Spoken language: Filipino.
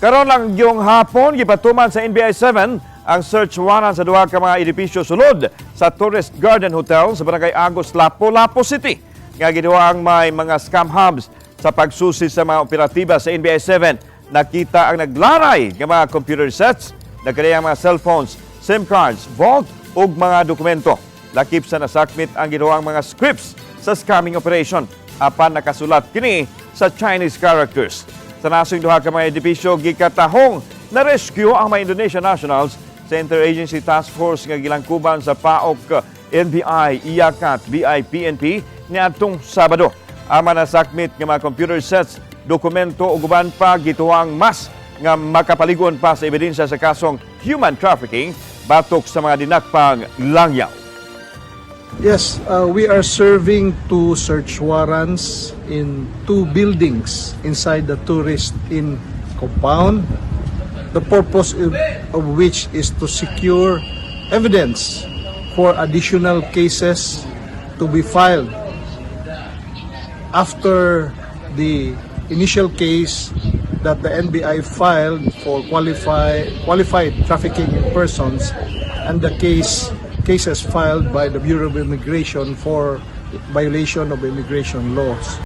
Karon lang yung hapon, gipatuman sa NBI 7 ang search warrant sa duha ka mga edipisyo sulod sa Tourist Garden Hotel sa Barangay Agus, Lapu-Lapu City. Nga gituohang may mga scam hubs sa pagsusi sa mga operatiba sa NBI 7. Nakita ang naglaray ng mga computer sets, nagkadaiyang mga cellphones, SIM cards, vault ug mga dokumento. Lakip sa nasakmit ang gituohang mga scripts sa scamming operation apan nakasulat kini sa Chinese characters. Sa nasong duha ka mga edipisyo gikatahong na rescue ang mga Indonesian nationals sa Interagency Task Force nga gilangkuban sa POGO, NBI, IACAT, BI, PNP niadtong Sabado. Ang manasakmit nga mga computer sets, dokumento ug uban pa gituohang mas nga makapaligon pa sa ebidensya sa kasong human trafficking batok sa mga dinakpang langyaw. Yes, we are serving 2 search warrants in 2 buildings inside the tourist inn compound. The purpose of which is to secure evidence for additional cases to be filed after the initial case that the NBI filed for qualified trafficking in persons and the cases filed by the Bureau of Immigration for violation of immigration laws.